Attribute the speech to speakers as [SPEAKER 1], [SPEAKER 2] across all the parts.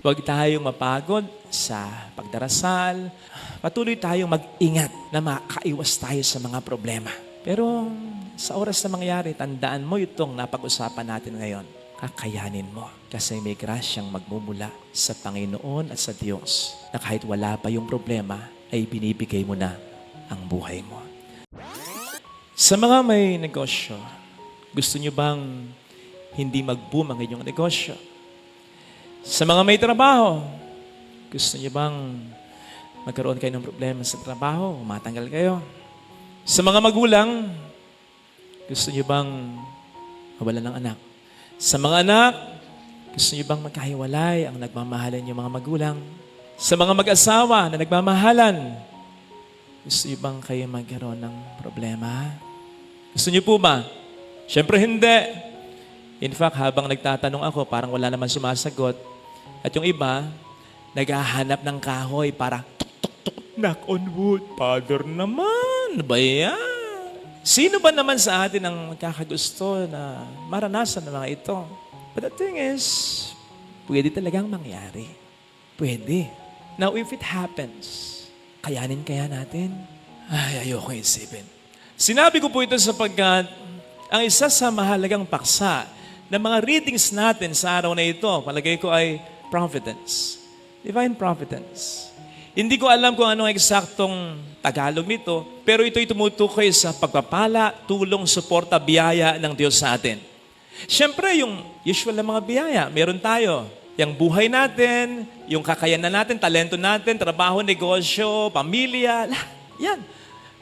[SPEAKER 1] Huwag tayong mapagod sa pagdarasal. Patuloy tayong mag-ingat na makaiwas tayo sa mga problema. Pero sa oras na mangyari, tandaan mo itong napag-usapan natin ngayon. Kakayanin mo kasi may grasyang magmumula sa Panginoon at sa Diyos na kahit wala pa yung problema, ay binibigay mo na ang buhay mo. Sa mga may negosyo, gusto nyo bang hindi mag-boom ang inyong negosyo? Sa mga may trabaho, gusto nyo bang magkaroon kayo ng problema sa trabaho, matanggal kayo? Sa mga magulang, gusto nyo bang mawalan ng anak? Sa mga anak, gusto nyo bang magkahiwalay ang nagmamahalan yung mga magulang? Sa mga mag-asawa na nagmamahalan, gusto nyo bang kayo magkaroon ng problema? Gusto nyo po ba? Siyempre hindi. In fact, habang nagtatanong ako, parang wala naman sumasagot. At yung iba, naghahanap ng kahoy para tuk-tuk-tuk, knock on wood. Father naman, ba yan? Sino ba naman sa atin ang magkakagusto na maranasan ng mga ito? But the thing is, pwede talagang mangyari. Pwede. Now, if it happens, kayanin kaya natin? Ay, ayoko isipin. Sinabi ko po ito sapagkat ang isa sa mahalagang paksa ng mga readings natin sa araw na ito, palagay ko ay providence. Divine providence. Hindi ko alam kung anong eksaktong Tagalog nito, pero ito'y tumutukoy sa pagpapala, tulong, suporta, biyaya ng Diyos sa atin. Siyempre, yung usual na mga biyaya, meron tayo. Yung buhay natin, yung kakayanan natin, talento natin, trabaho, negosyo, pamilya, yan.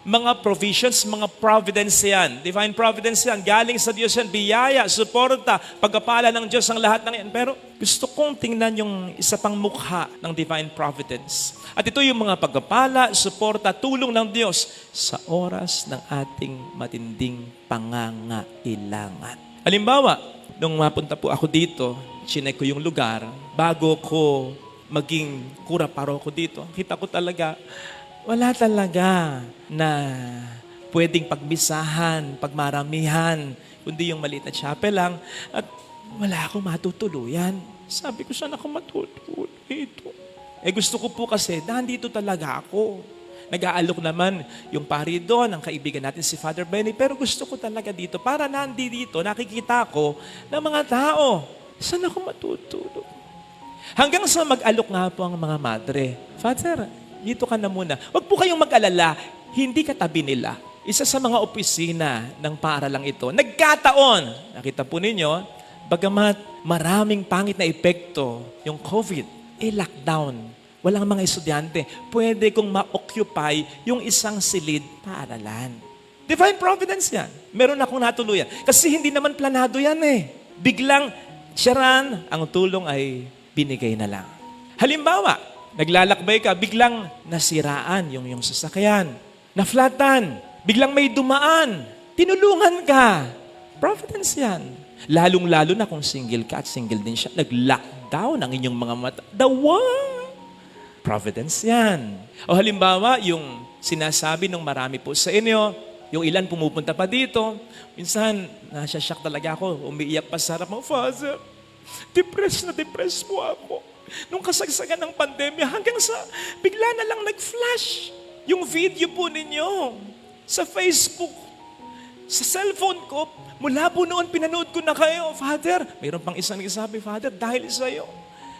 [SPEAKER 1] Mga provisions, mga providence yan. Divine providence yan. Galing sa Diyos yan. Biyaya, suporta, pagkapala ng Diyos ang lahat ng yan. Pero gusto kong tingnan yung isa pang mukha ng divine providence. At ito yung mga pagkapala, suporta, tulong ng Diyos sa oras ng ating matinding pangangailangan. Halimbawa, nung mapunta po ako dito, chinek ko yung lugar, bago ko maging kura paroko dito, kita ko talaga, wala talaga na pwedeng pagbisahan, pagmaramihan, kundi yung maliit na chapel lang. At wala akong matutuluyan. Sabi ko, saan ako matutulog dito? Gusto ko po kasi, nandito talaga ako. Nag-aalok naman yung pari doon, ang kaibigan natin si Father Benny. Pero gusto ko talaga dito, para nandito, nakikita ko ng mga tao. Saan ako matutulog? Hanggang sa mag-alok nga po ang mga madre. Father, dito ka na muna. Huwag po kayong mag-alala, hindi katabi nila. Isa sa mga opisina ng paaralang ito, nagkataon, nakita po ninyo, bagamat maraming pangit na epekto yung COVID, lockdown, walang mga estudyante, pwede kong ma-occupy yung isang silid paaralan. Divine providence yan. Meron akong natuluyan. Kasi hindi naman planado yan Biglang, siyaran, ang tulong ay binigay na lang. Halimbawa, naglalakbay ka, biglang nasiraan yung sasakyan. Naflatan, biglang may dumaan. Tinulungan ka. Providence yan. Lalong-lalo na kung single ka at single din siya. Nag-lockdown ang inyong mga mata. Providence yan. O halimbawa, yung sinasabi ng marami po sa inyo, yung ilan pumupunta pa dito, minsan, nasasyak talaga ako, umiiyak pa sa harap mo, Father, depressed po ako. Nung kasagsagan ng pandemya, hanggang sa bigla na lang nag-flash yung video po ninyo sa Facebook, sa cellphone ko. Mula po noon, pinanood ko na kayo, Father. Mayroon pang isang nagsasabi, Father, dahil sa'yo,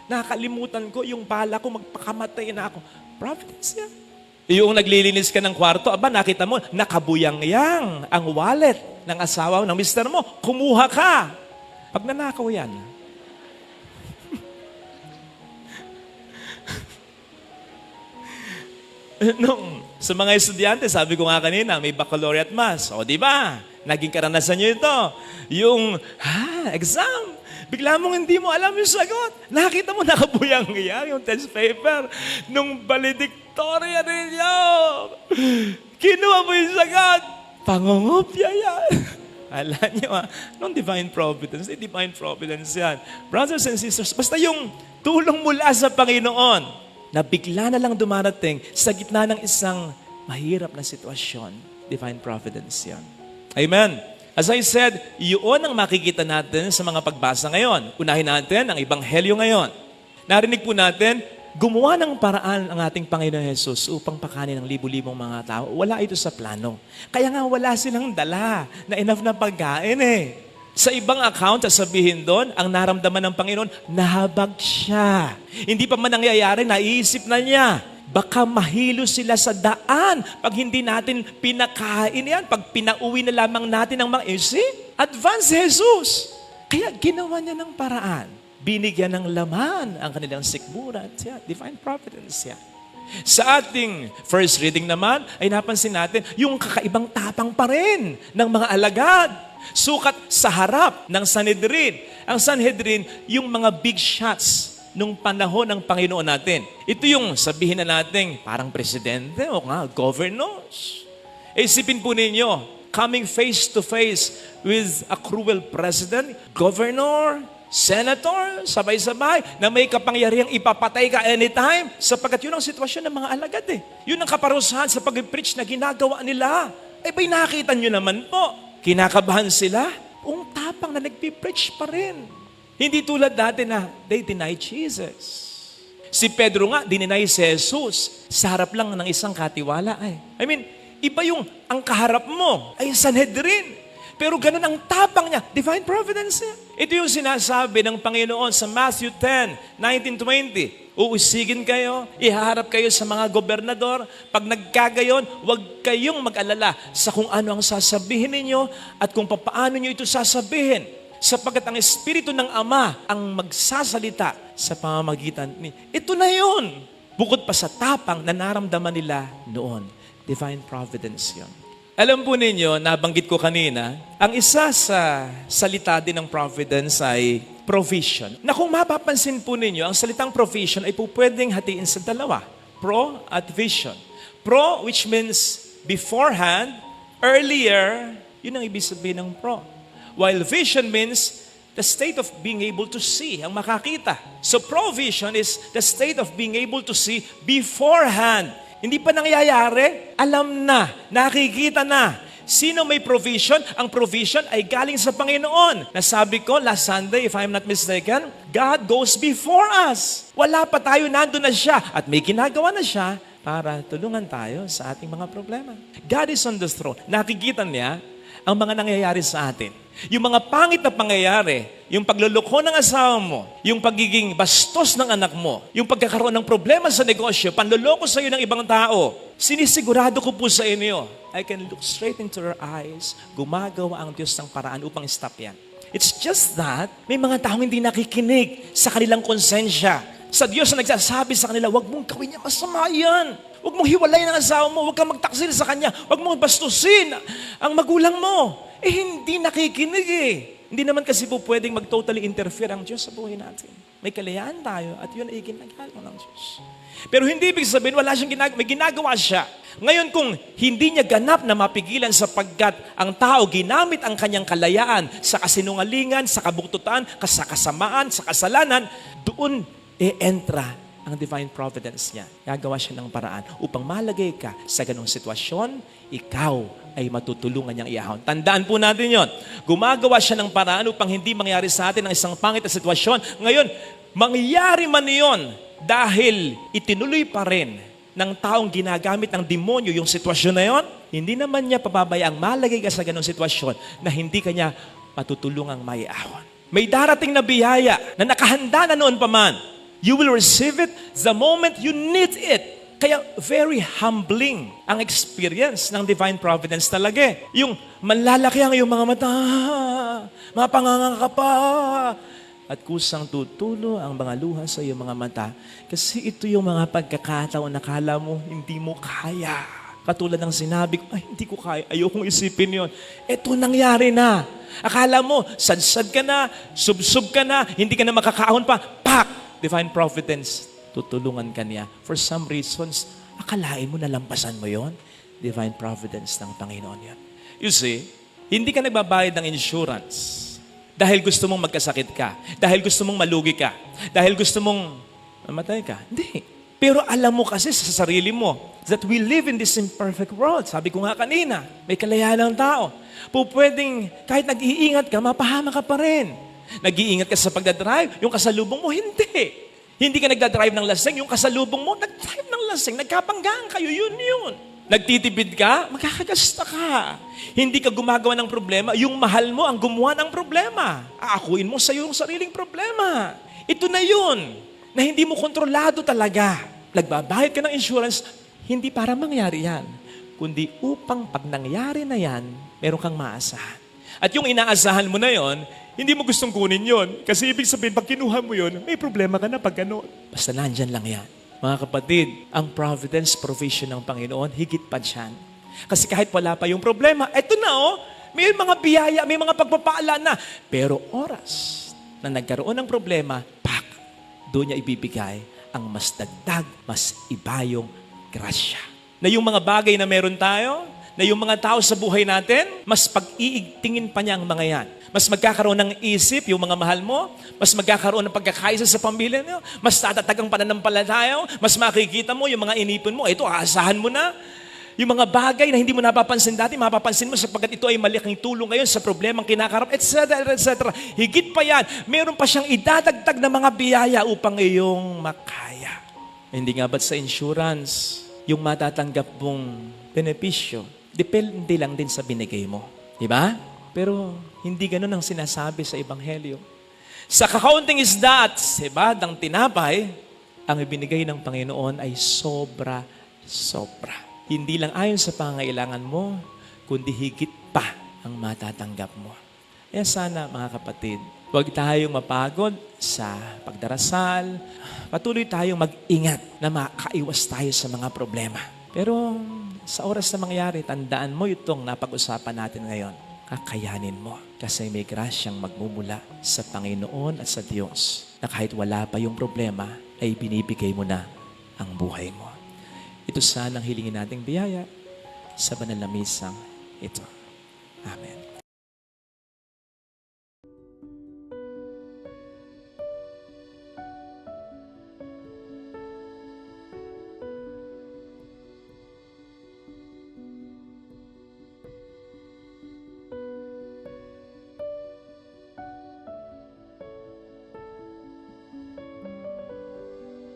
[SPEAKER 1] nakalimutan ko yung bala ko, magpakamatay na ako. Providence yan. Yung naglilinis ka ng kwarto, nakita mo, nakabuyang-yang ang wallet ng asawa ng mister mo. Kumuha ka. Pag nanakaw yan, sa mga estudyante, sabi ko nga kanina, may baccalaureate mass. O, di ba? Naging karanasan nyo ito. Yung, exam. Bigla mong hindi mo alam yung sagot. Nakita mo, nakabuyang-yang yung test paper nung valedictorian ninyo. Kinuha mo yung sagot. Pangungopya yan. Alam nyo nung divine providence, divine providence yan. Brothers and sisters, basta yung tulong mula sa Panginoon, na bigla na lang dumarating sa gitna ng isang mahirap na sitwasyon. Divine providence yan. Amen. As I said, yun ang makikita natin sa mga pagbasa ngayon. Unahin natin ang Ebanghelyo ngayon. Narinig po natin, gumawa ng paraan ang ating Panginoon Jesus upang pakanin ng libu-libong mga tao. Wala ito sa plano. Kaya nga wala silang dala na enough na pagkain eh. Sa ibang account, sasabihin doon, ang naramdaman ng Panginoon, nahabag siya. Hindi pa man nangyayari, naiisip na niya. Baka mahilo sila sa daan pag hindi natin pinakain yan. Pag pinauwi na lamang natin ang mga, you see? Advance Jesus. Kaya ginawa niya ng paraan. Binigyan ng laman ang kanilang sikmura. Divine providence yan. Sa ating first reading naman, ay napansin natin yung kakaibang tapang pa rin ng mga alagad. Sukat sa harap ng Sanhedrin. Ang Sanhedrin, yung mga big shots nung panahon ng Panginoon natin. Ito yung sabihin na natin, parang presidente o nga, governors. Isipin po ninyo, coming face to face with a cruel president, governor, senator, sabay-sabay, na may kapangyarihang ipapatay ka anytime, sapagkat yun ang sitwasyon ng mga alagad eh. Yun ang kaparusahan sa pag-preach na ginagawa nila. Eh ba'y nakita nyo naman po, kinakabahan sila, ang tapang na nagpipreach pa rin. Hindi tulad dati na they deny Jesus. Si Pedro nga, dininay si Jesus sa harap lang ng isang katiwala. I mean, iba yung ang kaharap mo ay Sanhedrin. Pero ganun ang tapang niya. Divine providence niya. Ito yung sinasabi ng Panginoon sa Matthew 10, 19-20. Uusigin kayo, ihaharap kayo sa mga gobernador. Pag nagkagayon, huwag kayong mag-alala sa kung ano ang sasabihin ninyo at kung paano nyo ito sasabihin. Sapagkat ang Espiritu ng Ama ang magsasalita sa pamamagitan ni. Ito na yun. Bukod pa sa tapang na naramdaman nila noon. Divine providence yun. Alam po ninyo, nabanggit ko kanina, ang isa sa salita din ng providence ay provision. Na kung mapapansin po ninyo, ang salitang provision ay po pwedeng hatiin sa dalawa. Pro at vision. Pro, which means beforehand, earlier, yun ang ibig sabihin ng pro. While vision means the state of being able to see, ang makakita. So provision is the state of being able to see beforehand. Hindi pa nangyayari, alam na, nakikita na. Sino may provision? Ang provision ay galing sa Panginoon. Nasabi ko last Sunday, if I'm not mistaken, God goes before us. Wala pa tayo, nandun na siya. At may ginagawa na siya para tulungan tayo sa ating mga problema. God is on the throne. Nakikita niya ang mga nangyayari sa atin. Yung mga pangit na pangyayari, yung pagluloko ng asawa mo, yung pagiging bastos ng anak mo, yung pagkakaroon ng problema sa negosyo, panluloko sa iyo ng ibang tao, sinisigurado ko po sa inyo, I can look straight into your eyes, gumagawa ang Diyos ng paraan upang stop yan. It's just that, may mga taong hindi nakikinig sa kanilang konsensya. Sa Diyos na nagsasabi sa kanila, huwag mong gawin niya, masama yan. Huwag mong hiwalayin ang asawa mo, huwag kang magtaksil sa kanya, huwag mong bastusin ang magulang mo. Hindi nakikinig eh. Hindi naman kasi po pwedeng mag-totally interfere ang Diyos sa buhay natin. May kalayaan tayo at yun ay ginagawa ng Diyos. Pero hindi ibig sabihin, wala siyang may ginagawa siya. Ngayon kung hindi niya ganap na mapigilan sapagkat ang tao ginamit ang kanyang kalayaan sa kasinungalingan, sa kabuktutan, sa kasamaan, sa kasalanan, doon entra ang divine providence niya. Gagawa siya ng paraan upang malagay ka sa ganong sitwasyon, ikaw ay matutulungan niyang iahon. Tandaan po natin yon. Gumagawa siya ng paraan upang hindi mangyari sa atin ang isang pangit na sitwasyon. Ngayon, mangyari man yon dahil itinuloy pa rin ng taong ginagamit ng demonyo yung sitwasyon na yon, hindi naman niya pababayaang malagay ka sa ganong sitwasyon na hindi kanya matutulungang maiahon. May darating na biyaya na nakahanda na noon pa man. You will receive it the moment you need it. Kaya very humbling ang experience ng divine providence talaga. Yung manlalaki ang iyong mga mata, mapanganga ka pa, at kusang tutulo ang mga luha sa iyong mga mata. Kasi ito yung mga pagkakataon na kala mo hindi mo kaya. Katulad ng sinabi ko, ay hindi ko kaya, ayokong isipin yon. Ito nangyari na. Akala mo, sadsad ka na, subsub ka na, hindi ka na makakaahon pa, pak! Divine providence, tutulungan ka niya. For some reasons, akalain mo nalampasan mo yon. Divine providence ng Panginoon yan. You see, hindi ka nagbabayad ng insurance dahil gusto mong magkasakit ka, dahil gusto mong malugi ka, dahil gusto mong mamatay ka. Hindi. Pero alam mo kasi sa sarili mo that we live in this imperfect world. Sabi ko nga kanina, may kalayaan ng tao. Pwedeng kahit nag-iingat ka, mapahama ka pa rin. Nag-iingat ka sa pagdadrive, yung kasalubong mo, hindi. Hindi ka nagdadrive ng lasing, yung kasalubong mo, nagdrive ng lasing, nagkapanggaan kayo, yun. Nagtitipid ka, makakagasta ka. Hindi ka gumagawa ng problema, yung mahal mo ang gumawa ng problema. Aakuin mo sa iyong sariling problema. Ito na yun, na hindi mo kontrolado talaga. Nagbabayad ka ng insurance, hindi para mangyari yan, kundi upang pag nangyari na yan, meron kang maasahan. At yung inaasahan mo na yon, hindi mo gustong kunin yon. Kasi ibig sabihin, pag kinuha mo yon, may problema ka na pag gano'n. Basta nandyan lang yan. Mga kapatid, ang providence, provision ng Panginoon, higit pa dyan. Kasi kahit wala pa yung problema, eto na may mga biyaya, may mga pagpapaala na. Pero oras na nagkaroon ng problema, doon niya ibibigay ang mas dagdag, mas iba yung grasya. Na yung mga bagay na meron tayo, na yung mga tao sa buhay natin, mas pag-iigtingin pa niya ang mga yan. Mas magkakaroon ng isip, yung mga mahal mo, mas magkakaroon ng pagkakaisa sa pamilya niyo, mas tatatag ang pananampalataya, mas makikita mo yung mga inipon mo, ito, aasahan mo na. Yung mga bagay na hindi mo napapansin dati, mapapansin mo sapagkat ito ay malaking tulong ngayon sa problemang kinakarap, etc., etc. Higit pa yan, meron pa siyang idadagdag na mga biyaya upang iyong makaya. Hindi nga ba't sa insurance, yung matatanggap mong benepisyo, depende lang din sa binigay mo. Diba? Pero hindi ganun ang sinasabi sa Ebanghelyo. Sa kakaunting isda at sebadang tinapay, ang ibinigay ng Panginoon ay sobra-sobra. Hindi lang ayon sa pangailangan mo, kundi higit pa ang matatanggap mo. Kaya sana mga kapatid, huwag tayong mapagod sa pagdarasal. Patuloy tayong mag-ingat na makaiwas tayo sa mga problema. Pero sa oras na mangyari, tandaan mo itong napag-usapan natin ngayon. Kakayanin mo kasi may grasyang magmumula sa Panginoon at sa Diyos na kahit wala pa yung problema, ay binibigay mo na ang buhay mo. Ito sanang hilingin nating biyaya sa banal na misang ito. Amen.